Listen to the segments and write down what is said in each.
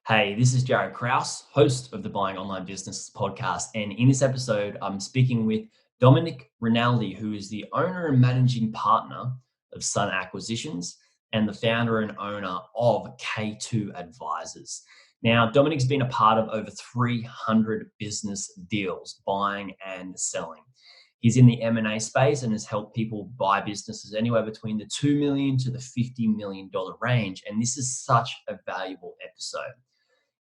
Hey, this is Jared Krause, host of the Buying Online Business podcast. And in this episode, I'm speaking with Domenic Rinaldi, who is the owner and managing partner of Sun Acquisitions and the founder and owner of K2 Advisors. Now, Dominic's been a part of over 300 business deals, buying and selling. He's in the M&A space and has helped people buy businesses anywhere between the $2 million to the $50 million range. And this is such a valuable episode.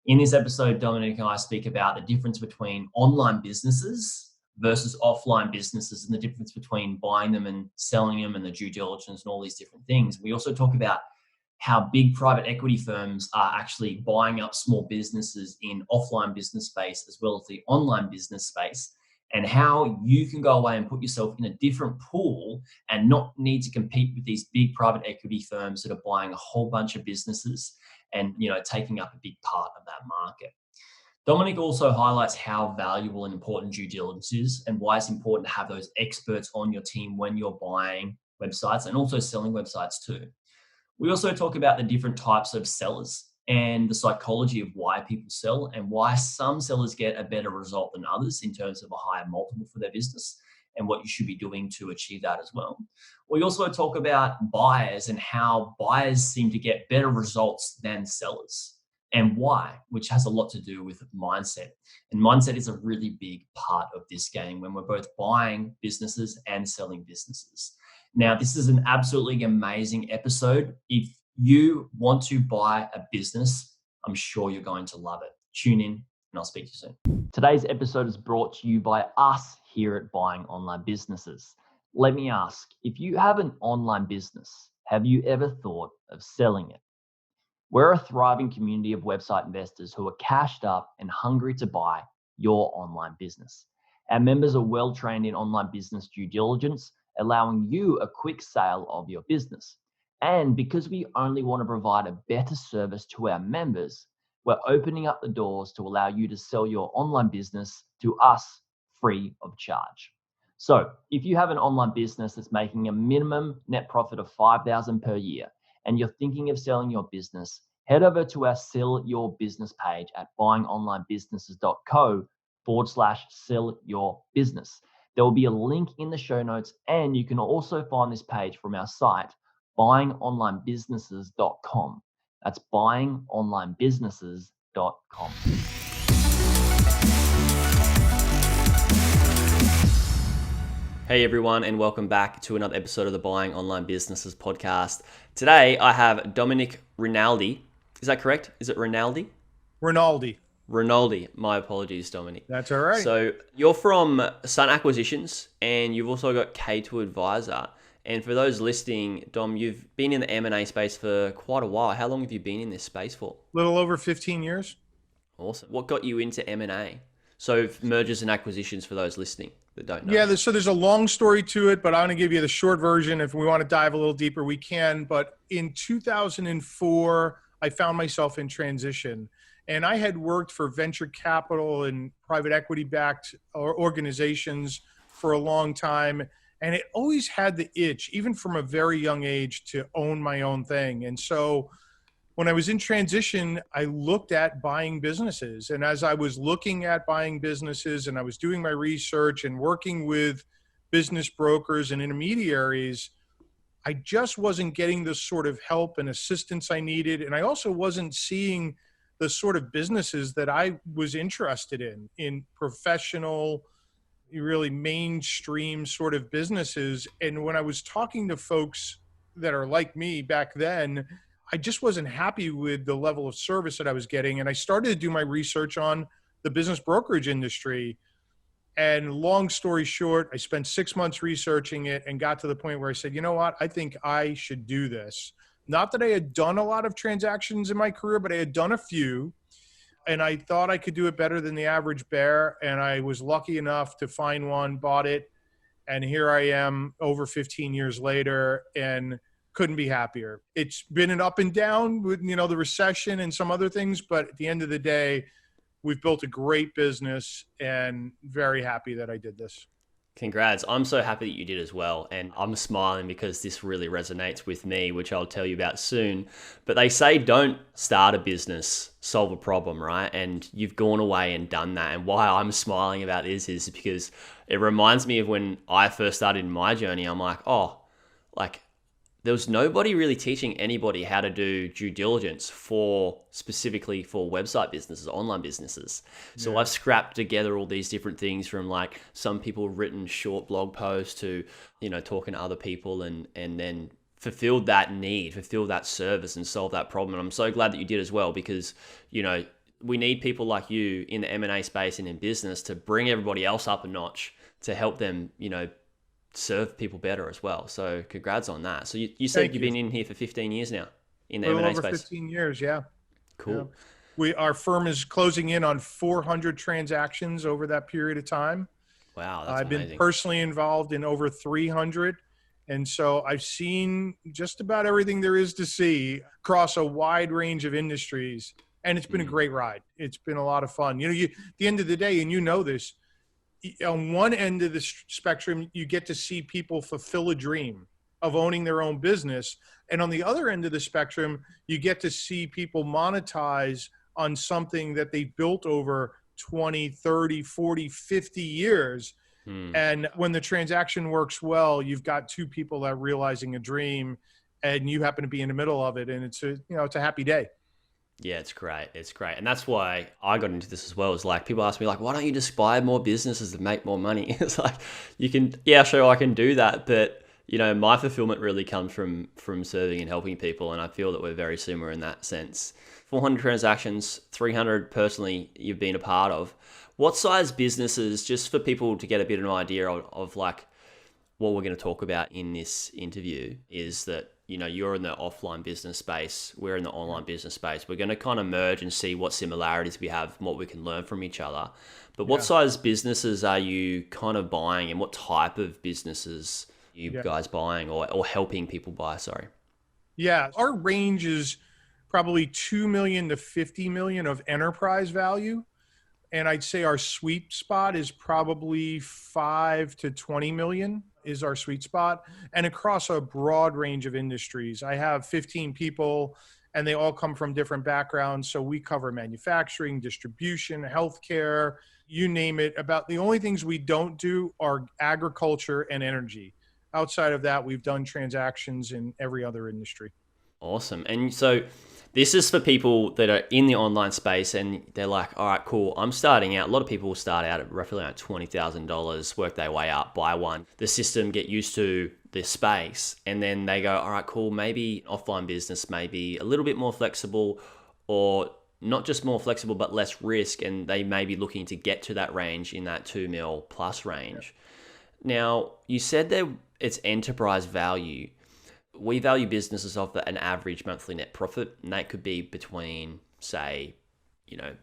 In this episode, Domenic and I speak about the difference between online businesses versus offline businesses and the difference between buying them and selling them and the due diligence and all these different things. We also talk about how big private equity firms are actually buying up small businesses in offline business space as well as the online business space, and how you can go away and put yourself in a different pool and not need to compete with these big private equity firms that are buying a whole bunch of businesses and taking up a big part of that market. Domenic also highlights how valuable and important due diligence is and why it's important to have those experts on your team when you're buying websites and also selling websites too. We also talk about the different types of sellers and the psychology of why people sell and why some sellers get a better result than others in terms of a higher multiple for their business and what you should be doing to achieve that as well. We also talk about buyers and how buyers seem to get better results than sellers and why, which has a lot to do with mindset. And mindset is a really big part of this game when we're both buying businesses and selling businesses. Now, this is an absolutely amazing episode. If you want to buy a business, I'm sure you're going to love it. Tune in and I'll speak to you soon. Today's episode is brought to you by us here at Buying Online Businesses. Let me ask, if you have an online business, have you ever thought of selling it? We're a thriving community of website investors who are cashed up and hungry to buy your online business. Our members are well trained in online business due diligence, allowing you a quick sale of your business. And because we only want to provide a better service to our members, we're opening up the doors to allow you to sell your online business to us free of charge. So if you have an online business that's making a minimum net profit of $5,000 per year and you're thinking of selling your business, head over to our Sell Your Business page at buyingonlinebusinesses.co/sell your business. There will be a link in the show notes, and you can also find this page from our site, buyingonlinebusinesses.com. That's buyingonlinebusinesses.com. Hey everyone, and welcome back to another episode of the Buying Online Businesses podcast. Today I have Domenic Rinaldi. Is that correct? Is it Rinaldi? Rinaldi. My apologies, Domenic. That's all right. So you're from Sun Acquisitions, and you've also got K2 Advisor. And for those listening, Dom, you've been in the M&A space for quite a while. How long have you been in this space for? A little over 15 years. Awesome. What got you into M&A? So mergers and acquisitions for those listening that don't know. Yeah, there's a long story to it, but I'm going to give you the short version. If we want to dive a little deeper, we can. But in 2004, I found myself in transition. And I had worked for venture capital and private equity-backed organizations for a long time. And it always had the itch, even from a very young age, to own my own thing. And so when I was in transition, I looked at buying businesses. And as I was looking at buying businesses and I was doing my research and working with business brokers and intermediaries, I just wasn't getting the sort of help and assistance I needed. And I also wasn't seeing the sort of businesses that I was interested in professional, really mainstream sort of businesses. And when I was talking to folks that are like me back then, I just wasn't happy with the level of service that I was getting. And I started to do my research on the business brokerage industry. And long story short, I spent 6 months researching it and got to the point where I said, you know what, I think I should do this. Not that I had done a lot of transactions in my career, but I had done a few. And I thought I could do it better than the average bear. And I was lucky enough to find one, bought it. And here I am over 15 years later and couldn't be happier. It's been an up and down with, the recession and some other things. But at the end of the day, we've built a great business and very happy that I did this. Congrats. I'm so happy that you did as well. And I'm smiling because this really resonates with me, which I'll tell you about soon. But they say don't start a business, solve a problem, right? And you've gone away and done that. And why I'm smiling about this is because it reminds me of when I first started my journey. I'm like, oh, like there was nobody really teaching anybody how to do due diligence for specifically for website businesses, online businesses. So I've scrapped together all these different things from like some people written short blog posts to, talking to other people and then fulfilled that need, fulfilled that service and solved that problem. And I'm so glad that you did as well because, we need people like you in the M&A space and in business to bring everybody else up a notch to help them, serve people better as well. So congrats on that. So you said you've been in here for 15 years now in the M&A space. 15 years, yeah. Cool. Yeah. Our firm is closing in on 400 transactions over that period of time. Wow, that's I've amazing. been personally involved in over 300. And so I've seen just about everything there is to see across a wide range of industries. And it's been a great ride. It's been a lot of fun. At the end of the day, and this, on one end of the spectrum, you get to see people fulfill a dream of owning their own business. And on the other end of the spectrum, you get to see people monetize on something that they built over 20, 30, 40, 50 years. And when the transaction works well, you've got two people that are realizing a dream and you happen to be in the middle of it. And it's a happy day. Yeah, it's great. It's great. And that's why I got into this as well. Is like people ask me like, why don't you just buy more businesses to make more money? It's like sure, I can do that. But, my fulfillment really comes from serving and helping people. And I feel that we're very similar in that sense. 400 transactions, 300 personally you've been a part of. What size businesses, just for people to get a bit of an idea of like what we're going to talk about in this interview is that, you're in the offline business space, we're in the online business space. We're going to kind of merge and see what similarities we have, what we can learn from each other. But what size businesses are you kind of buying and what type of businesses are you guys buying or helping people buy? Sorry. Yeah, our range is probably 2 million to 50 million of enterprise value. And I'd say our sweet spot is probably 5 to 20 million is our sweet spot, and across a broad range of industries. I have 15 people and they all come from different backgrounds. So we cover manufacturing, distribution, healthcare, you name it. About the only things we don't do are agriculture and energy. Outside of that, we've done transactions in every other industry. Awesome. And so this is for people that are in the online space and they're like, all right, cool. I'm starting out. A lot of people start out at roughly like $20,000, work their way up, buy one, the system, get used to the space. And then they go, all right, cool. Maybe offline business may be a little bit more flexible or not just more flexible, but less risk. And they may be looking to get to that range in that 2 mil plus range. Now, you said that it's enterprise value. We value businesses off an average monthly net profit, and that could be between, say,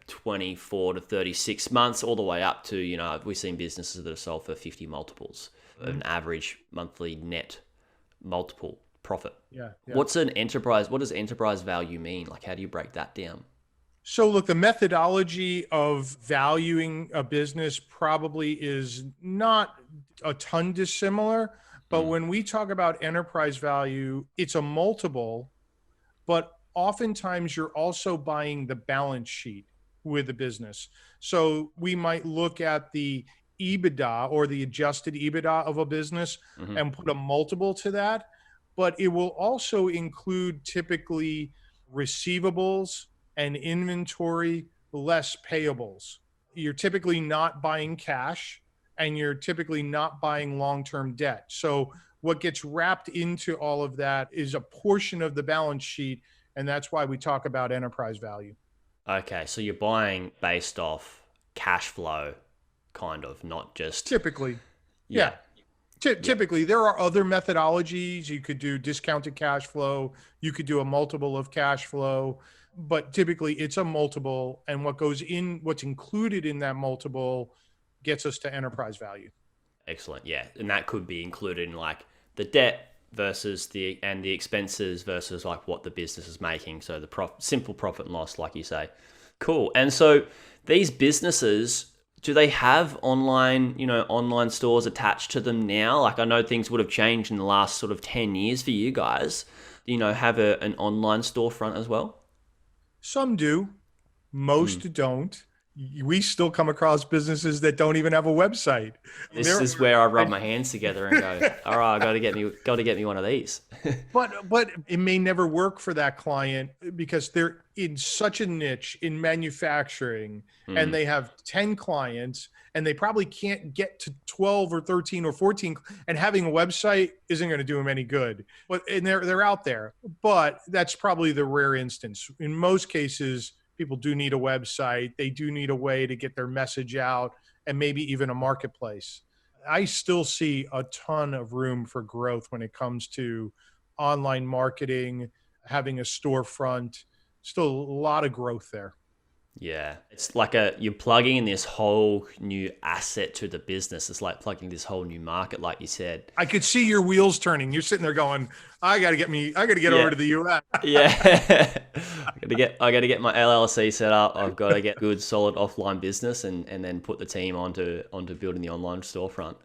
24 to 36 months, all the way up to, we've seen businesses that have sold for 50 multiples, an average monthly net multiple profit. Yeah. What does enterprise value mean? Like, how do you break that down? So look, the methodology of valuing a business probably is not a ton dissimilar. But when we talk about enterprise value, it's a multiple, but oftentimes you're also buying the balance sheet with the business. So we might look at the EBITDA or the adjusted EBITDA of a business and put a multiple to that, but it will also include typically receivables and inventory less payables. You're typically not buying cash. And you're typically not buying long-term debt. So what gets wrapped into all of that is a portion of the balance sheet. And that's why we talk about enterprise value. Okay. So you're buying based off cash flow, kind of, not just... Typically. Yeah. Typically, there are other methodologies. You could do discounted cash flow. You could do a multiple of cash flow. But typically, it's a multiple. And what's included in that multiple gets us to enterprise value. Excellent. Yeah. And that could be included in like the debt versus the expenses versus like what the business is making. So the simple profit and loss, like you say. Cool. And so these businesses, Do they have online stores attached to them now? Like, I know things would have changed in the last sort of 10 years for you guys. Have an online storefront as well? Some do, Mm. most don't. We still come across businesses that don't even have a website. This There, is where I rub my hands together and go, all right, I got to get me one of these. but it may never work for that client because they're in such a niche in manufacturing, and Mm. they have 10 clients, and they probably can't get to 12 or 13 or 14, and having a website isn't going to do them any good. But and they're out there, but that's probably the rare instance. In most cases, people do need a website. They do need a way to get their message out, and maybe even a marketplace. I still see a ton of room for growth when it comes to online marketing, having a storefront. Still a lot of growth there. Yeah, it's like you're plugging in this whole new asset to the business. It's like plugging this whole new market, like you said. I could see your wheels turning. You're sitting there going, I got to get over Yeah, to the US. yeah. I got to get my LLC set up. I've got to get good, solid offline business, and then put the team onto building the online storefront.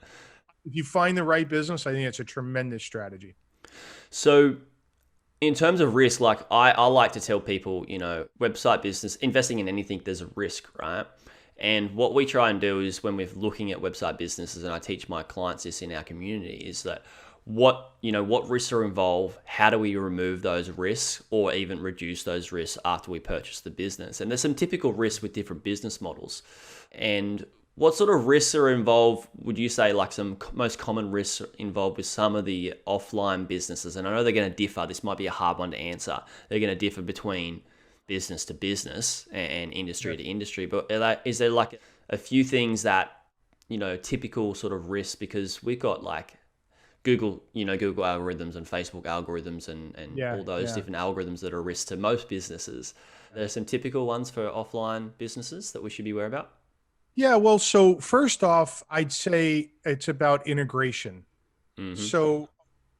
If you find the right business, I think it's a tremendous strategy. So, in terms of risk, like I like to tell people, website business, investing in anything, there's a risk, right? And what we try and do is when we're looking at website businesses, and I teach my clients this in our community, is that what risks are involved, how do we remove those risks or even reduce those risks after we purchase the business? And there's some typical risks with different business models. And what sort of risks are involved, would you say, like some most common risks involved with some of the offline businesses? And I know they're going to differ. This might be a hard one to answer. They're going to differ between business to business and industry Yep. to industry. But is there like a few things that, typical sort of risks? Because we've got like Google algorithms and Facebook algorithms and Yeah, all those yeah. different algorithms that are risks to most businesses. There's some typical ones for offline businesses that we should be aware about. Yeah, well, so first off, I'd say it's about integration. Mm-hmm. So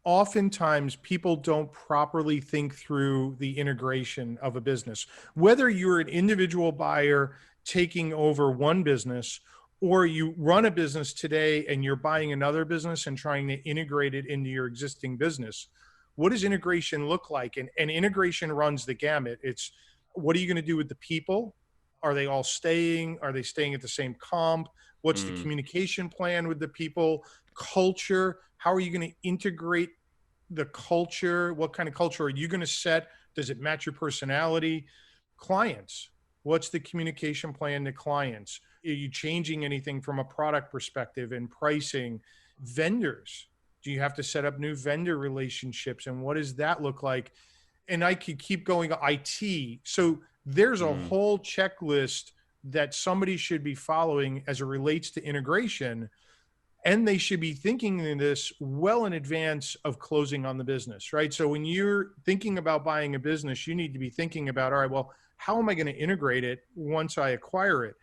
oftentimes people don't properly think through the integration of a business. Whether you're an individual buyer taking over one business, or you run a business today and you're buying another business and trying to integrate it into your existing business, what does integration look like? And integration runs the gamut. It's what are you going to do with the people? Are they all staying? Are they staying at the same comp? What's the Mm, communication plan with the people? Culture? How are you going to integrate the culture? What kind of culture are you going to set? Does it match your personality? Clients, what's the communication plan to clients? Are you changing anything from a product perspective and pricing? Vendors, do you have to set up new vendor relationships, and what does that look like? And I could keep going. IT. So there's a mm, whole checklist that somebody should be following as it relates to integration, and they should be thinking in this well in advance of closing on the business, right? So when you're thinking about buying a business, you need to be thinking about, all right, well, how am I going to integrate it once I acquire it?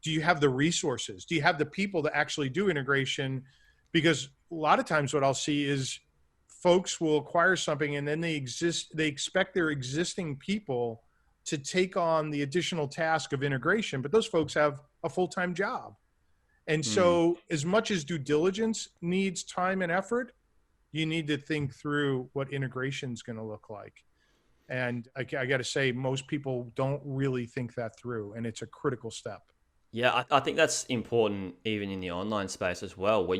Do you have the resources? Do you have the people to actually do integration? Because a lot of times what I'll see is folks will acquire something and then they expect their existing people to take on the additional task of integration, but those folks have a full-time job. And mm. so, as much as due diligence needs time and effort, you need to think through what integration is going to look like. And I got to say, most people don't really think that through, and it's a critical step. Yeah, I think that's important even in the online space as well, where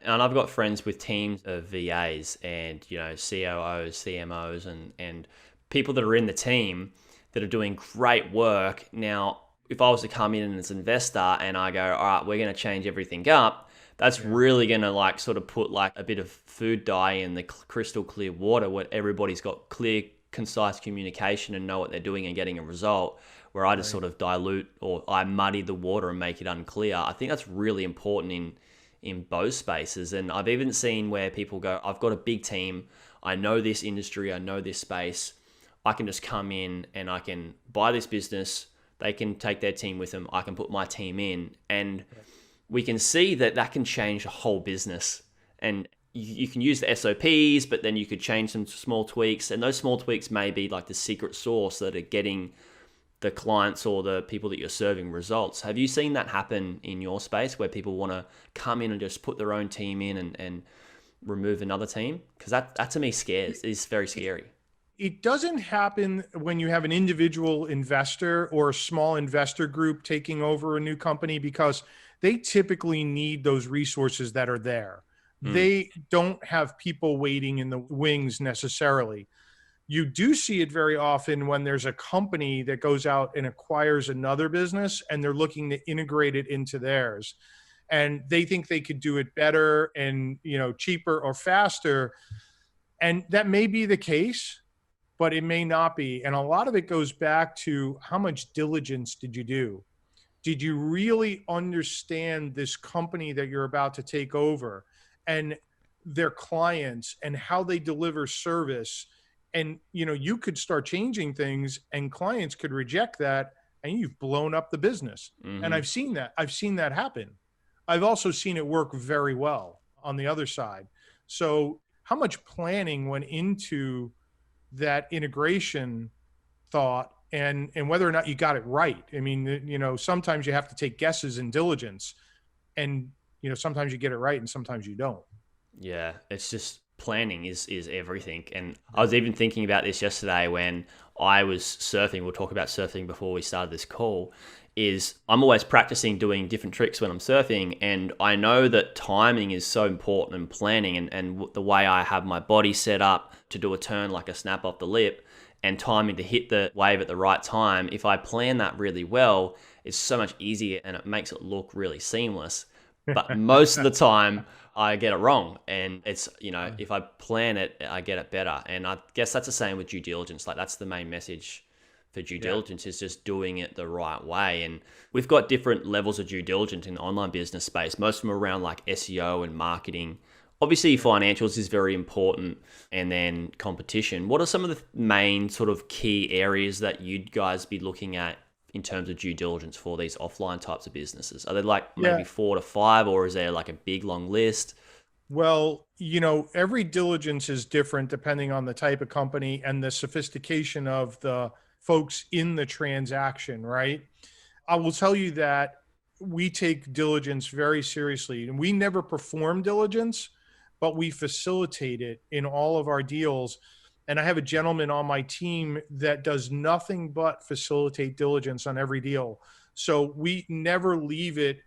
and I've got friends with teams of VAs and, COOs, CMOs, and people that are in the team that are doing great work. Now, if I was to come in as an investor and I go, all right, we're going to change everything up, that's Yeah. really going to like sort of put like a bit of food dye in the crystal clear water where everybody's got clear, concise communication and know what they're doing and getting a result, where I just Right. sort of dilute or I muddy the water and make it unclear. I think that's really important in both spaces. And I've even seen where people go, I've got a big team, I know this industry, I know this space, I can just come in and I can buy this business, they can take their team with them, I can put my team in, and we can see that that can change the whole business. And you can use the SOPs, but then you could change some small tweaks, and those small tweaks may be like the secret sauce that are getting the clients or the people that you're serving results. Have you seen that happen in your space where people want to come in and just put their own team in and remove another team? Because that to me is very scary. It doesn't happen when you have an individual investor or a small investor group taking over a new company, because they typically need those resources that are there. They don't have people waiting in the wings necessarily. You do see it very often when there's a company that goes out and acquires another business and they're looking to integrate it into theirs. And they think they could do it better and, cheaper or faster. And that may be the case, but it may not be. And a lot of it goes back to how much diligence did you do? Did you really understand this company that you're about to take over and their clients and how they deliver service? And, you could start changing things and clients could reject that and you've blown up the business. Mm-hmm. And I've seen that happen. I've also seen it work very well on the other side. So how much planning went into that integration thought and whether or not you got it right? I mean, sometimes you have to take guesses in diligence and, sometimes you get it right and sometimes you don't. Yeah, it's just planning is everything. And I was even thinking about this yesterday when I was surfing. We'll talk about surfing before we started this call. Is I'm always practicing doing different tricks when I'm surfing, and I know that timing is so important and planning and the way I have my body set up to do a turn like a snap off the lip and timing to hit the wave at the right time. If I plan that really well, it's so much easier and it makes it look really seamless. But most of the time I get it wrong, and it's, if I plan it, I get it better. And I guess that's the same with due diligence. Like, that's the main message for due diligence, is just doing it the right way. And we've got different levels of due diligence in the online business space. Most of them are around like SEO and marketing. Obviously, financials is very important, and then competition. What are some of the main sort of key areas that you'd guys be looking at in terms of due diligence for these offline types of businesses? Are there like maybe 4 to 5, or is there like a big long list? Well, every diligence is different depending on the type of company and the sophistication of the folks in the transaction, right? I will tell you that we take diligence very seriously, and we never perform diligence, but we facilitate it in all of our deals. And I have a gentleman on my team that does nothing but facilitate diligence on every deal. So we never leave it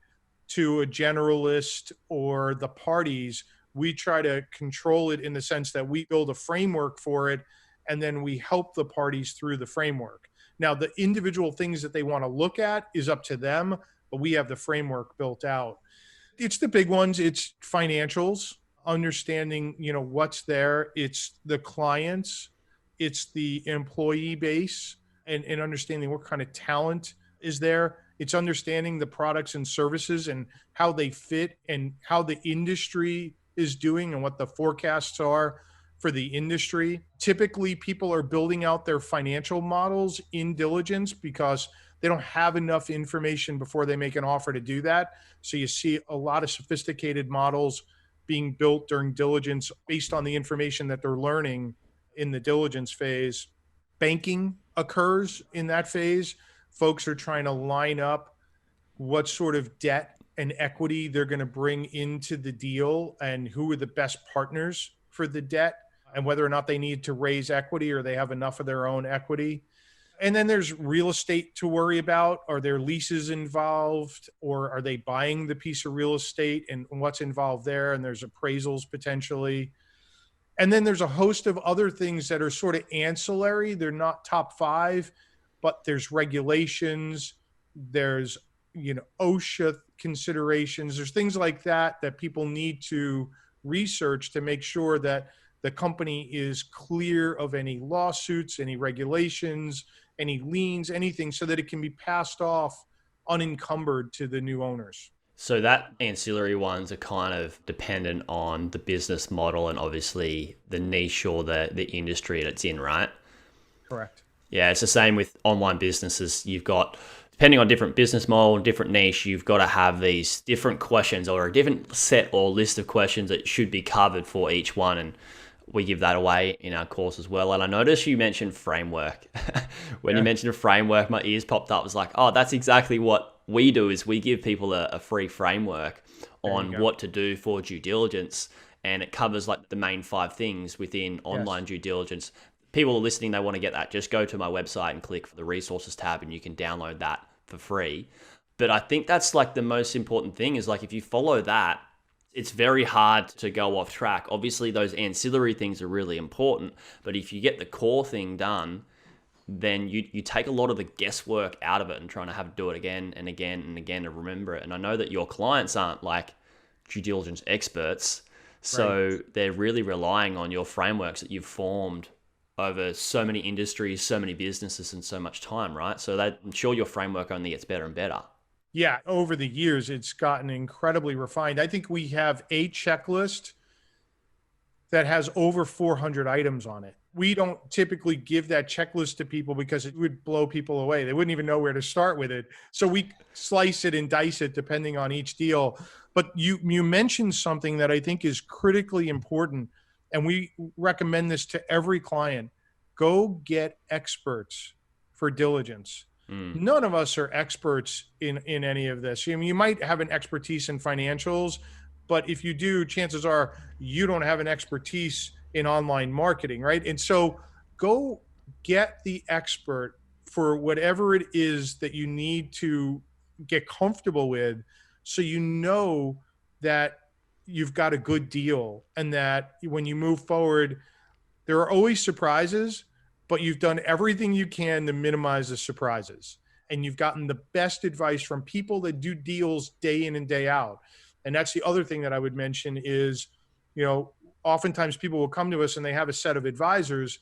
to a generalist or the parties. We try to control it in the sense that we build a framework for it, and then we help the parties through the framework. Now, the individual things that they want to look at is up to them, but we have the framework built out. It's the big ones. It's financials, understanding, what's there. It's the clients. It's the employee base and understanding what kind of talent is there. It's understanding the products and services and how they fit and how the industry is doing and what the forecasts are for the industry. Typically, people are building out their financial models in diligence because they don't have enough information before they make an offer to do that. So you see a lot of sophisticated models being built during diligence based on the information that they're learning in the diligence phase. Banking occurs in that phase. Folks are trying to line up what sort of debt and equity they're going to bring into the deal and who are the best partners for the debt and whether or not they need to raise equity or they have enough of their own equity. And then there's real estate to worry about. Are there leases involved, or are they buying the piece of real estate and what's involved there? And there's appraisals potentially. And then there's a host of other things that are sort of ancillary. They're not top 5, but there's regulations. There's, OSHA considerations. There's things like that people need to research to make sure that the company is clear of any lawsuits, any regulations, any liens, anything, so that it can be passed off unencumbered to the new owners. So that ancillary ones are kind of dependent on the business model and obviously the niche or the industry that it's in, right? Correct. Yeah, it's the same with online businesses. You've got, depending on different business model and different niche, you've got to have these different questions or a different set or list of questions that should be covered for each one. And We give that away in our course as well. And I noticed you mentioned framework. When you Yeah. mentioned a framework, my ears popped up. It was like, oh, that's exactly what we do is we give people a free framework There you on go. what to do for due diligence. And it covers like the main 5 things within online Yes. due diligence. People are listening, they want to get that. Just go to my website and click for the resources tab and you can download that for free. But I think that's like the most important thing is like if you follow that, it's very hard to go off track. Obviously, those ancillary things are really important, but if you get the core thing done, then you take a lot of the guesswork out of it and trying to have to do it again and again and again to remember it. And I know that your clients aren't like due diligence experts, Right. so they're really relying on your frameworks that you've formed over so many industries, so many businesses, and so much time, right? So that I'm sure your framework only gets better and better. Yeah. Over the years, it's gotten incredibly refined. I think we have a checklist that has over 400 items on it. We don't typically give that checklist to people because it would blow people away. They wouldn't even know where to start with it. So we slice it and dice it depending on each deal. But you mentioned something that I think is critically important, and we recommend this to every client. Go get experts for diligence. Mm. None of us are experts in any of this. I mean, you might have an expertise in financials, but if you do, chances are you don't have an expertise in online marketing, right? And so go get the expert for whatever it is that you need to get comfortable with, so you know that you've got a good deal and that when you move forward, there are always surprises, but you've done everything you can to minimize the surprises. And you've gotten the best advice from people that do deals day in and day out. And that's the other thing that I would mention is, oftentimes people will come to us and they have a set of advisors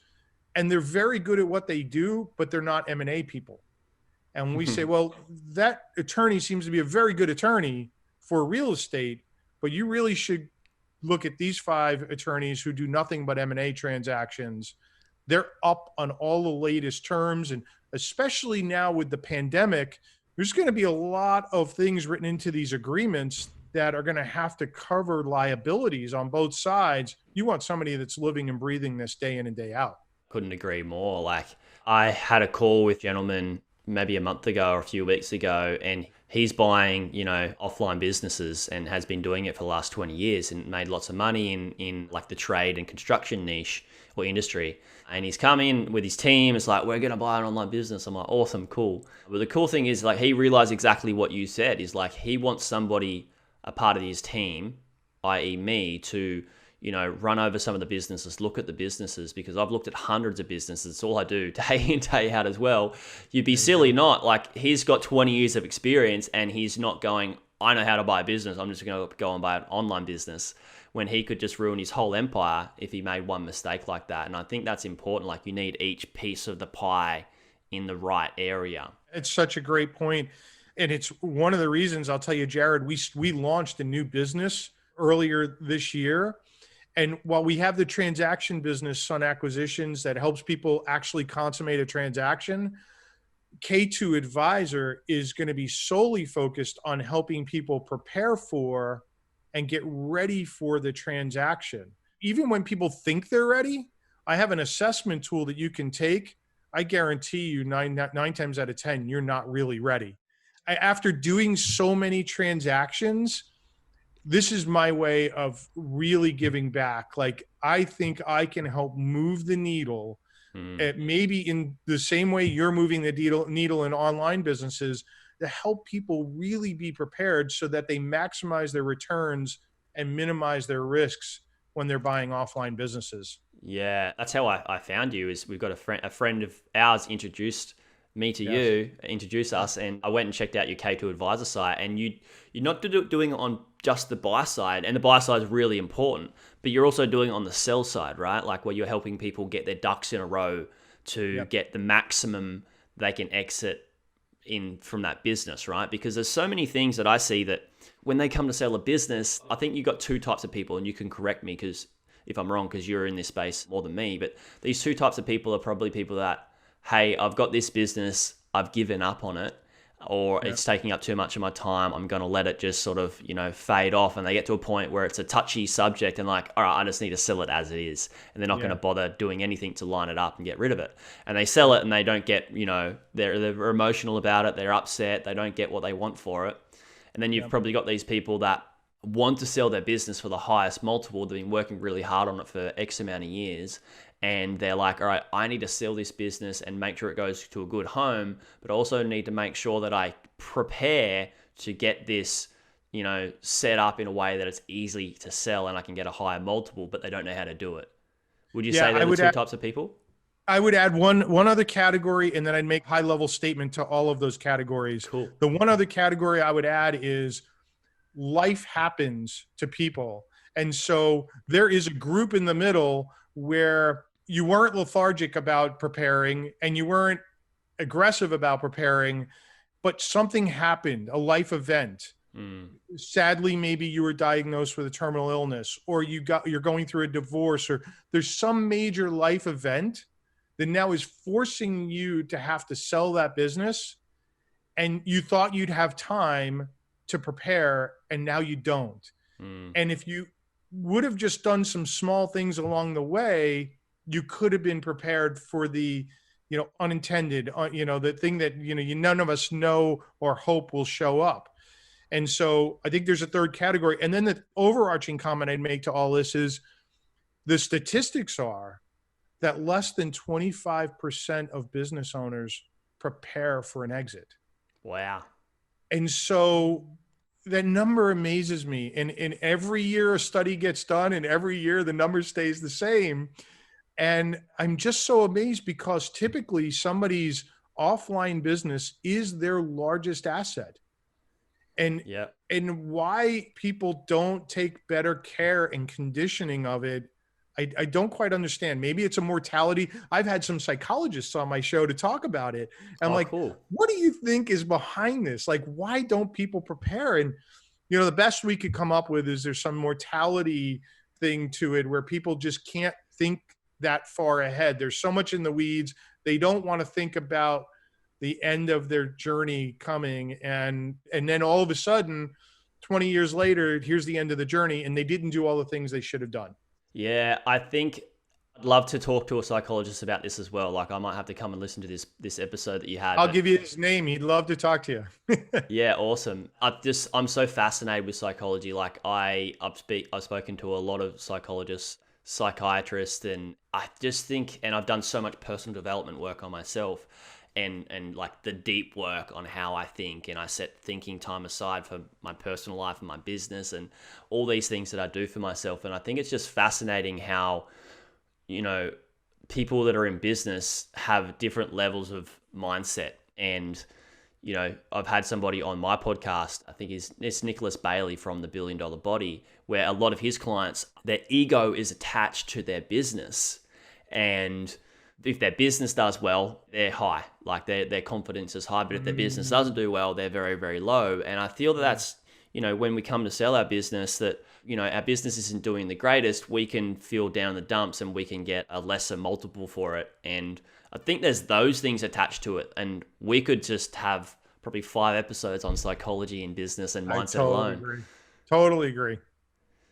and they're very good at what they do, but they're not M&A people. And we say, well, that attorney seems to be a very good attorney for real estate, but you really should look at these 5 attorneys who do nothing but M&A transactions. They're up on all the latest terms. And especially now with the pandemic, there's going to be a lot of things written into these agreements that are going to have to cover liabilities on both sides. You want somebody that's living and breathing this day in and day out. Couldn't agree more. Like I had a call with a gentleman maybe a month ago or a few weeks ago, and he's buying, offline businesses and has been doing it for the last 20 years and made lots of money in like the trade and construction niche or industry. And he's come in with his team. It's like, we're going to buy an online business. I'm like, awesome, cool. But the cool thing is like, he realized exactly what you said is like, he wants somebody, a part of his team, i.e. me, to run over some of the businesses, look at the businesses, because I've looked at hundreds of businesses. It's all I do day in, day out as well. You'd be silly not. Like, he's got 20 years of experience and he's not going, I know how to buy a business, I'm just going to go and buy an online business, when he could just ruin his whole empire if he made one mistake like that. And I think that's important. Like, you need each piece of the pie in the right area. It's such a great point. And it's one of the reasons, I'll tell you, Jared, we launched a new business earlier this year. And while we have the transaction business, Sun Acquisitions, that helps people actually consummate a transaction, K2 Advisor is going to be solely focused on helping people prepare for and get ready for the transaction. Even when people think they're ready, I have an assessment tool that you can take. I guarantee you nine times out of 10, you're not really ready. After doing so many transactions, this is my way of really giving back. Like, I think I can help move the needle, maybe in the same way you're moving the needle in online businesses, to help people really be prepared so that they maximize their returns and minimize their risks when they're buying offline businesses. Yeah, that's how I found you. Is we've got a friend of ours introduced me to Yes. you, introduce us, and I went and checked out your K2 Advisor site, and you're not doing it on just the buy side, and the buy side is really important, but you're also doing it on the sell side, right? Like, where you're helping people get their ducks in a row to get the maximum they can exit in from that business, right? Because there's so many things that I see that when they come to sell a business, I think you've got 2 types of people, and you can correct me because if I'm wrong, because you're in this space more than me, but these 2 types of people are probably people that, hey, I've got this business, I've given up on it, or Yeah. it's taking up too much of my time. I'm going to let it just sort of, fade off. And they get to a point where it's a touchy subject and like, all right, I just need to sell it as it is. And they're not going Yeah. to bother doing anything to line it up and get rid of it. And they sell it and they don't get, they're emotional about it. They're upset. They don't get what they want for it. And then you've Yeah. probably got these people that want to sell their business for the highest multiple. They've been working really hard on it for X amount of years. And they're like, all right, I need to sell this business and make sure it goes to a good home, but also need to make sure that I prepare to get this, set up in a way that it's easy to sell and I can get a higher multiple, but they don't know how to do it. Would you Yeah. say they're the two types of people? I would add one other category, and then I'd make high level statement to all of those categories. Cool. The one other category I would add is life happens to people. And so there is a group in the middle where you weren't lethargic about preparing and you weren't aggressive about preparing, but something happened, a life event. Sadly, maybe you were diagnosed with a terminal illness, or you're going through a divorce, or there's some major life event that now is forcing you to have to sell that business. And you thought you'd have time to prepare, and now you don't. And if you would have just done some small things along the way, you could have been prepared for the, unintended, the thing that, none of us know or hope will show up. And so I think there's a third category. And then the overarching comment I'd make to all this is the statistics are that less than 25% of business owners prepare for an exit. Wow. And so that number amazes me. And every year a study gets done, and every year the number stays the same. And I'm just so amazed because typically somebody's offline business is their largest asset. And why people don't take better care and conditioning of it, I don't quite understand. Maybe it's a mortality. I've had some psychologists on my show to talk about it. And cool. What do you think is behind this? Like, why don't people prepare? And, the best we could come up with is there's some mortality thing to it where people just can't think that far ahead. There's so much in the weeds. They don't want to think about the end of their journey coming. And then all of a sudden, 20 years later, here's the end of the journey. And they didn't do all the things they should have done. Yeah, I think I'd love to talk to a psychologist about this as well. Like I might have to come and listen to this episode that you had. I'll give you his name. He'd love to talk to you. Yeah, awesome. I'm so fascinated with psychology. Like I've spoken to a lot of psychologists, psychiatrists, and I just think, and I've done so much personal development work on myself. And like the deep work on how I think, and I set thinking time aside for my personal life and my business and all these things that I do for myself. And I think it's just fascinating how, people that are in business have different levels of mindset. And, I've had somebody on my podcast, I think it's Nicholas Bailey from the $1 Billion Body, where a lot of his clients, their ego is attached to their business. And if their business does well, they're high, like their confidence is high. But if their business doesn't do well, they're very, very low. And I feel that's, when we come to sell our business, that, our business isn't doing the greatest, we can feel down in the dumps and we can get a lesser multiple for it. And I think there's those things attached to it. And we could just have probably 5 episodes on psychology and business and mindset alone. Totally agree.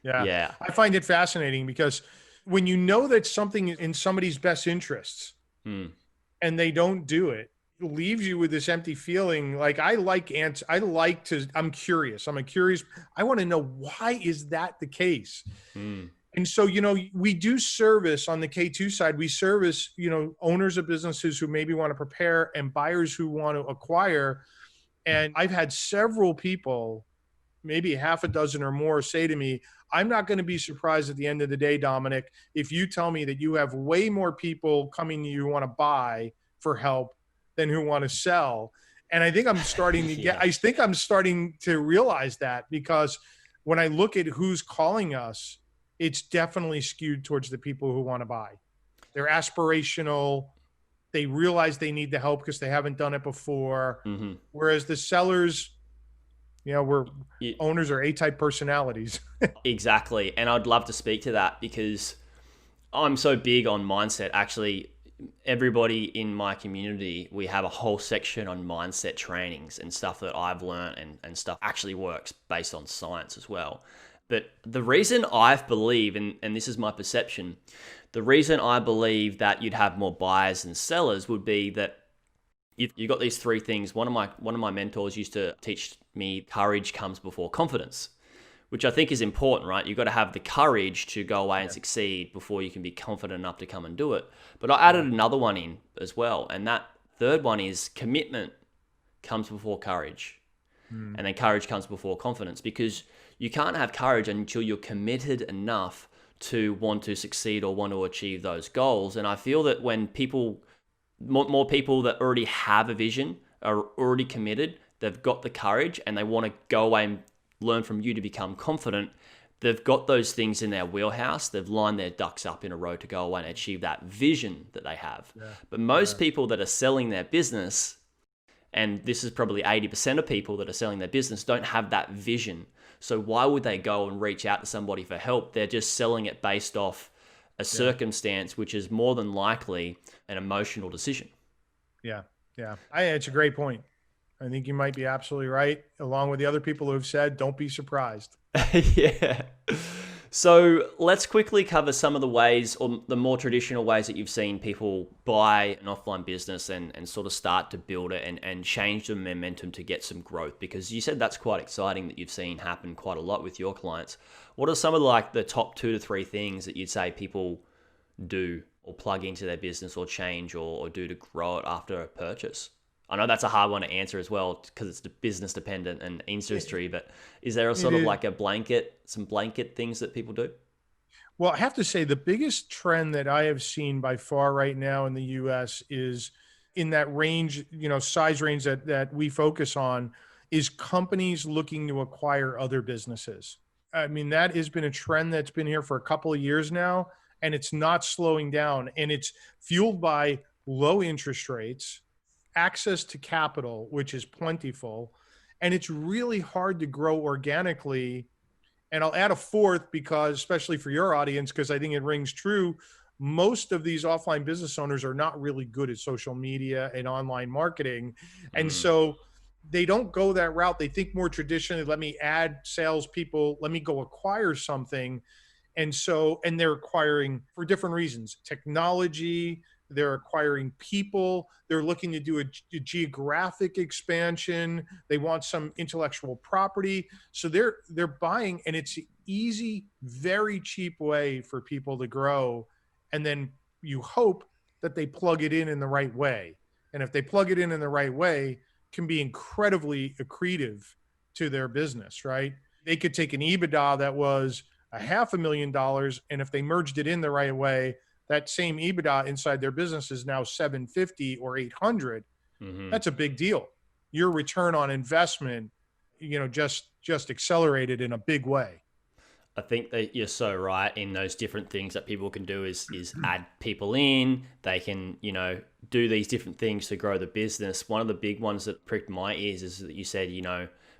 Yeah. I find it fascinating because when you know that something is in somebody's best interests and they don't do it, it leaves you with this empty feeling. Like I'm curious. I want to know, why is that the case? And so, we do service on the K2 side. We service, owners of businesses who maybe want to prepare and buyers who want to acquire. And I've had several people, maybe half a dozen or more, say to me, I'm not going to be surprised at the end of the day, Domenic, if you tell me that you have way more people coming to you who want to buy for help than who want to sell. And I think I'm starting to I think I'm starting to realize that, because when I look at who's calling us, it's definitely skewed towards the people who want to buy. They're aspirational. They realize they need the help because they haven't done it before. Whereas the sellers, owners are A-type personalities. Exactly. And I'd love to speak to that because I'm so big on mindset. Actually, everybody in my community, we have a whole section on mindset trainings and stuff that I've learned and stuff actually works based on science as well. But the reason I believe, and this is my perception, the reason I believe that you'd have more buyers than sellers would be that you've got these three things. One of my mentors used to teach me courage comes before confidence, which I think is important, right? You've got to have the courage to go away and succeed before you can be confident enough to come and do it. But I added another one in as well. And that third one is commitment comes before courage. And then courage comes before confidence, because you can't have courage until you're committed enough to want to succeed or want to achieve those goals. And I feel that when more people that already have a vision are already committed, they've got the courage and they want to go away and learn from you to become confident, they've got those things in their wheelhouse. They've lined their ducks up in a row to go away and achieve that vision that they have. Yeah. But most people that are selling their business, and this is probably 80% of people that are selling their business, don't have that vision. So why would they go and reach out to somebody for help? They're just selling it based off a circumstance, which is more than likely an emotional decision. Yeah. It's a great point. I think you might be absolutely right. Along with the other people who have said, don't be surprised. Yeah. So let's quickly cover some of the ways, or the more traditional ways that you've seen people buy an offline business and sort of start to build it and change the momentum to get some growth. Because you said that's quite exciting that you've seen happen quite a lot with your clients. What are some of the top 2 to 3 things that you'd say people do or plug into their business or change or do to grow it after a purchase? I know that's a hard one to answer as well because it's business dependent and industry, but is there a sort of like some blanket things that people do? Well, I have to say the biggest trend that I have seen by far right now in the US is in that range, size range that we focus on, is companies looking to acquire other businesses. I mean, that has been a trend that's been here for a couple of years now, and it's not slowing down, and it's fueled by low interest rates, access to capital, which is plentiful, and it's really hard to grow organically. And I'll add a fourth, because especially for your audience, because I think it rings true, most of these offline business owners are not really good at social media and online marketing. And so they don't go that route. They think more traditionally, let me add salespeople, let me go acquire something. And they're acquiring for different reasons: technology, they're acquiring people, they're looking to do a geographic expansion, they want some intellectual property. So they're buying, and it's an easy, very cheap way for people to grow. And then you hope that they plug it in the right way. And if they plug it in the right way, it can be incredibly accretive to their business, right? They could take an EBITDA that was $500,000, and if they merged it in the right way, that same EBITDA inside their business is now 750 or 800. That's a big deal. Your return on investment, just accelerated in a big way. I think that you're so right in those different things that people can do is add people in. They can, do these different things to grow the business. One of the big ones that pricked my ears is that you said,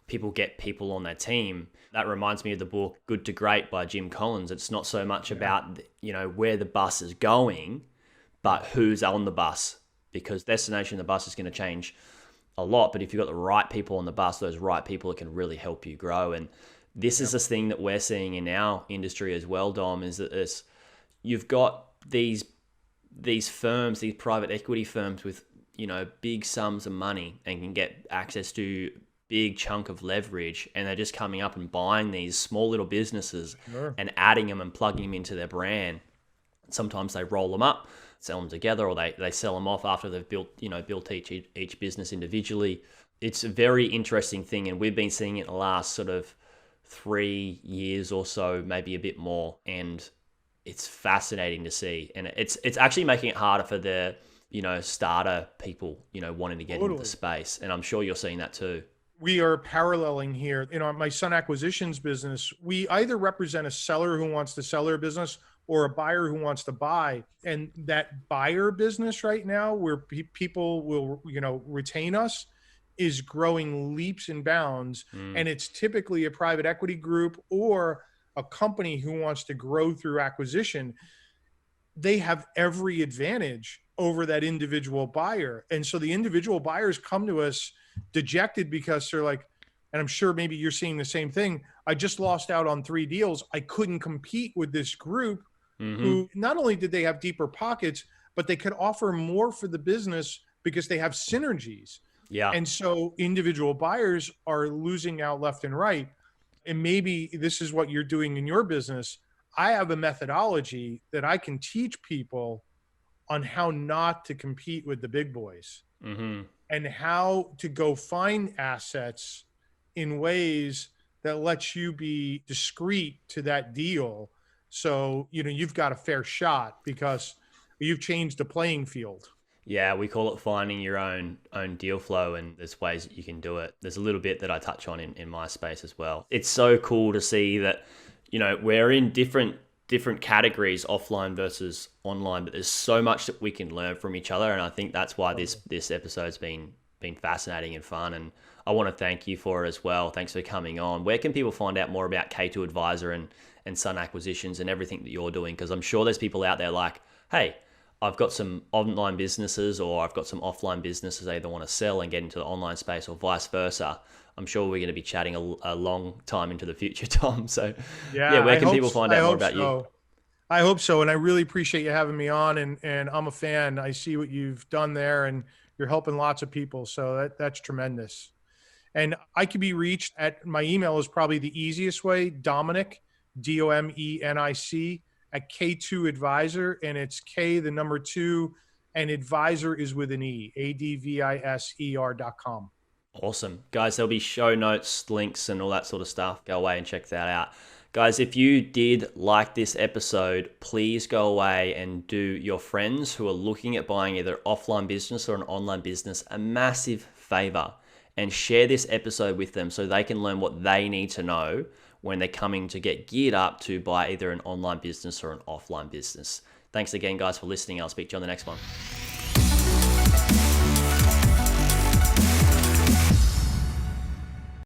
people get people on their team. That reminds me of the book Good to Great by Jim Collins. It's not so much about, where the bus is going, but who's on the bus, because destination of the bus is going to change a lot. But if you've got the right people on the bus, those right people can really help you grow. And this is this thing that we're seeing in our industry as well, Dom, is that you've got these firms, these private equity firms with, big sums of money and can get access to big chunk of leverage, and they're just coming up and buying these small little businesses and adding them and plugging them into their brand. Sometimes they roll them up, sell them together, or they sell them off after they've built each business individually. It's a very interesting thing, and we've been seeing it in the last sort of 3 years or so, maybe a bit more, and it's fascinating to see. And it's actually making it harder for the starter people wanting to get into the space, and I'm sure you're seeing that too. We are paralleling here. My Sun Acquisitions business, we either represent a seller who wants to sell their business or a buyer who wants to buy. And that buyer business right now, where people will, retain us, is growing leaps and bounds. And it's typically a private equity group or a company who wants to grow through acquisition. They have every advantage over that individual buyer. And so the individual buyers come to us dejected because they're like, and I'm sure maybe you're seeing the same thing. I just lost out on 3 deals. I couldn't compete with this group who not only did they have deeper pockets, but they could offer more for the business because they have synergies. Yeah. And so individual buyers are losing out left and right. And maybe this is what you're doing in your business. I have a methodology that I can teach people on how not to compete with the big boys and how to go find assets in ways that lets you be discreet to that deal. So, you've got a fair shot because you've changed the playing field. Yeah, we call it finding your own deal flow, and there's ways that you can do it. There's a little bit that I touch on in my space as well. It's so cool to see that, we're in different categories, offline versus online, but there's so much that we can learn from each other. And I think that's why this episode's been fascinating and fun. And I want to thank you for it as well. Thanks for coming on. Where can people find out more about K2 Advisor and Sun Acquisitions and everything that you're doing? Because I'm sure there's people out there like, hey, I've got some online businesses or I've got some offline businesses I either want to sell and get into the online space or vice versa. I'm sure we're going to be chatting a long time into the future, Tom. So yeah, where can people find out more about you? I hope so. And I really appreciate you having me on, and I'm a fan. I see what you've done there and you're helping lots of people. So that's tremendous. And I can be reached at, my email is probably the easiest way, Domenic, Domenic at K2 Advisor, and it's K, the number 2, and advisor is with an E, adviser.com. Awesome. Guys, there'll be show notes, links, and all that sort of stuff. Go away and check that out. Guys, if you did like this episode, please go away and do your friends who are looking at buying either offline business or an online business a massive favor and share this episode with them so they can learn what they need to know when they're coming to get geared up to buy either an online business or an offline business. Thanks again, guys, for listening. I'll speak to you on the next one.